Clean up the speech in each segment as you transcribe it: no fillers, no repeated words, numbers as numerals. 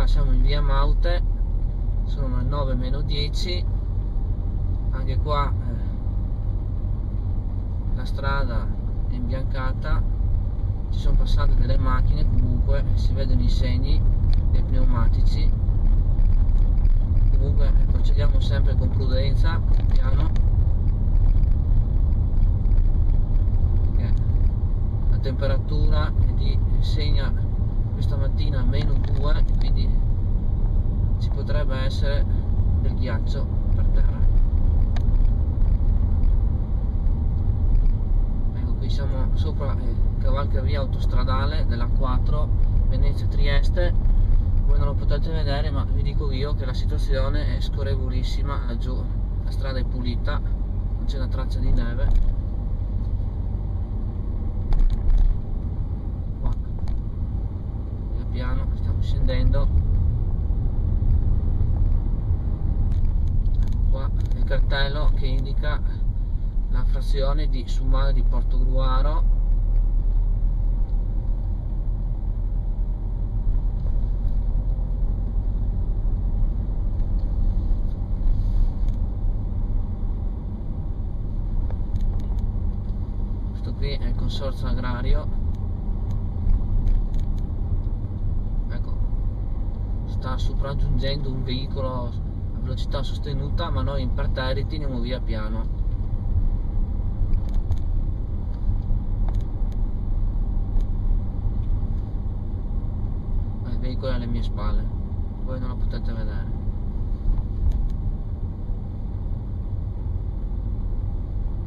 Qua siamo in via Maute, sono le 9 meno 10, anche qua la strada è imbiancata, ci sono passate delle macchine, comunque si vedono i segni dei pneumatici. Comunque procediamo sempre con prudenza, piano, perché la temperatura segna questa mattina -2, quindi ci potrebbe essere del ghiaccio per terra. Ecco, qui siamo sopra cavalcavia autostradale della 4 Venezia-Trieste. Voi non lo potete vedere, ma vi dico io che la situazione è scorrevolissima laggiù, la strada è pulita, non c'è una traccia di neve. Qua piano stiamo scendendo. Qua il cartello che indica la frazione di Sumana di Portogruaro. Questo qui è il consorzio agrario. Ecco, sta sopraggiungendo un veicolo a velocità sostenuta, ma noi imperterriti andiamo via piano. Il veicolo è alle mie spalle, voi non lo potete vedere.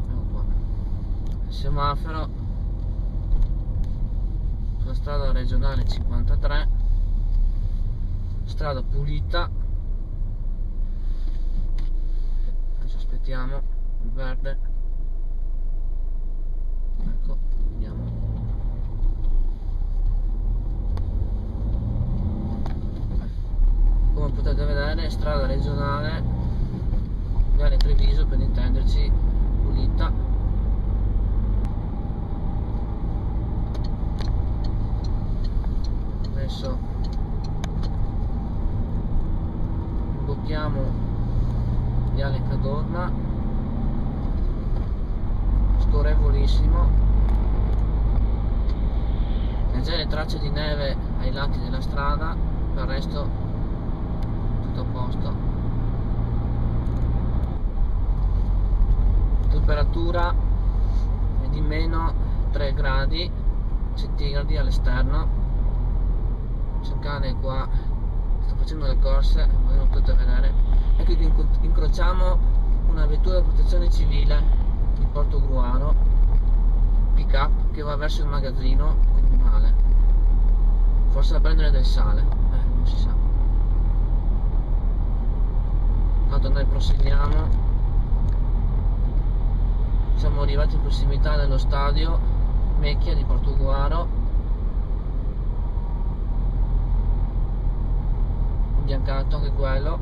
Ecco qua il semaforo sulla strada regionale 53, strada pulita. Adesso aspettiamo il verde. Ecco, vediamo. Come potete vedere, strada regionale Viale Treviso, per intenderci, pulita. Adesso imbocchiamo Viale Cadorna, scorrevolissimo, leggere tracce di neve ai lati della strada, per il resto tutto a posto. Temperatura è di -3 gradi centigradi all'esterno. C'è un cane qua, sta facendo le corse, voi non potete vedere. Ecco che incrociamo una vettura di protezione civile di Portogruaro, pick up, che va verso il magazzino comunale, forse da prendere del sale, non si sa. Tanto noi proseguiamo, siamo arrivati in prossimità dello stadio Mecchia di Portogruaro, imbiancato anche quello,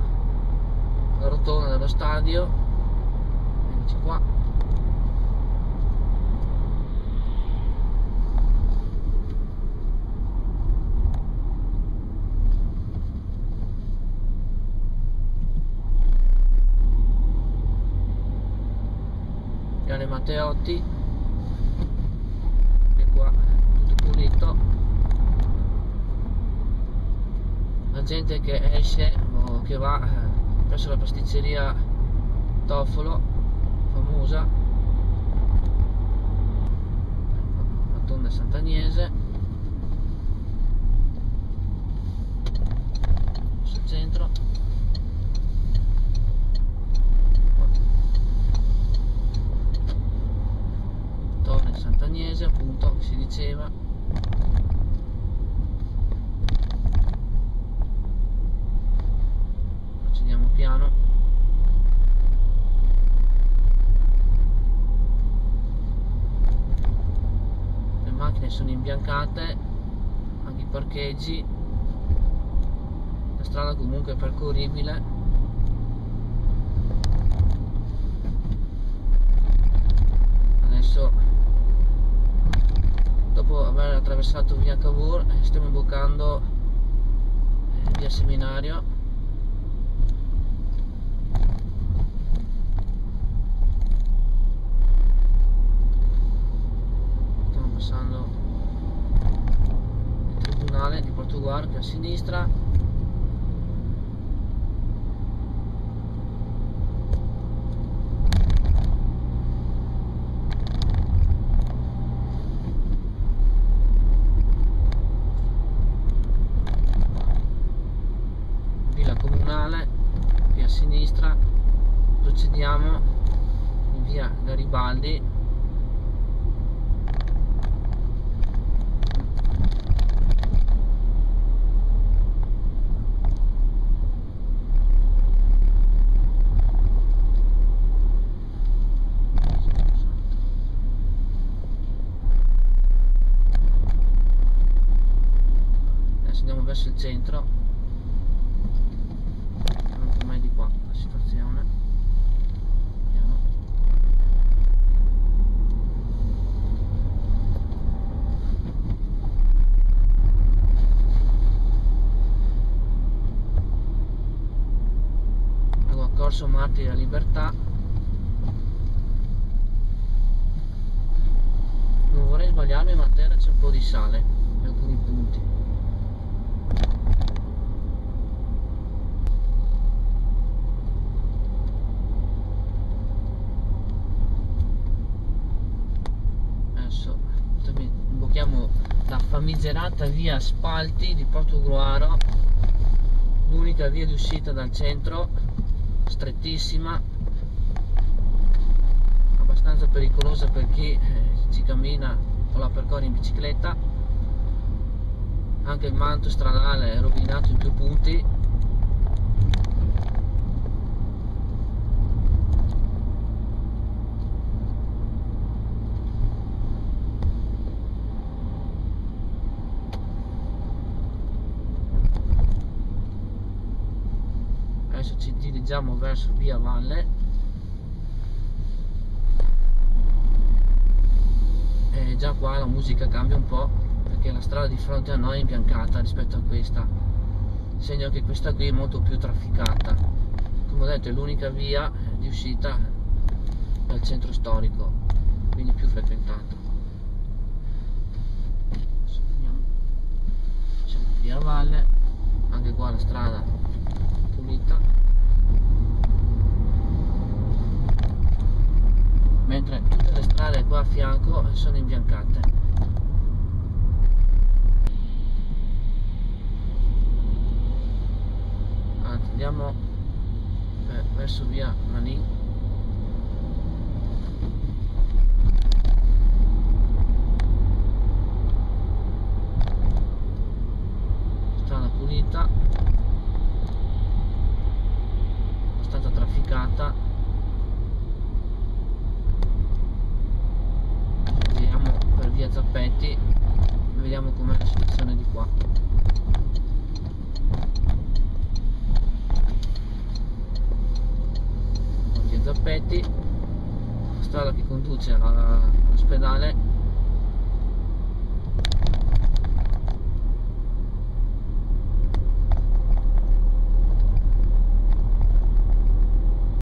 la rotonda dello stadio. Eccoci qua. Piano Matteotti, e qua tutto pulito. La gente che esce o che va presso la pasticceria Toffolo, famosa, la Tonda Sant'Agnese, sul centro. Torre Sant'Agnese, appunto, che si diceva. Procediamo piano. Le macchine sono imbiancate, anche i parcheggi, la strada comunque è percorribile. Adesso, dopo aver attraversato via Cavour, stiamo imboccando via Seminario. Stiamo passando il tribunale di Portogallo, che è a sinistra. Villa Comunale, qui a sinistra. Procediamo in via Garibaldi. Adesso andiamo verso il centro. Com'è di qua la situazione? Vediamo. Ecco, Corso Martiri della Libertà. Non vorrei sbagliarmi, ma a terra c'è un po' di sale in alcuni punti. Imbocchiamo la famigerata via Spalti di Portogruaro, l'unica via di uscita dal centro, strettissima, abbastanza pericolosa per chi ci cammina o la percorre in bicicletta. Anche il manto stradale è rovinato in più punti. Adesso ci dirigiamo verso via Valle e già qua la musica cambia un po', perché la strada di fronte a noi è imbiancata rispetto a questa, segno che questa qui è molto più trafficata. Come ho detto, è l'unica via di uscita dal centro storico, quindi più frequentata. Siamo via Valle, anche qua la strada pulita, mentre tutte le strade qua a fianco sono imbiancate. Andiamo verso via Manin. Strada pulita, abbastanza trafficata. Giriamo per via Zappetti, vediamo com'è la situazione di qua. Via Zappetti, strada che conduce all'ospedale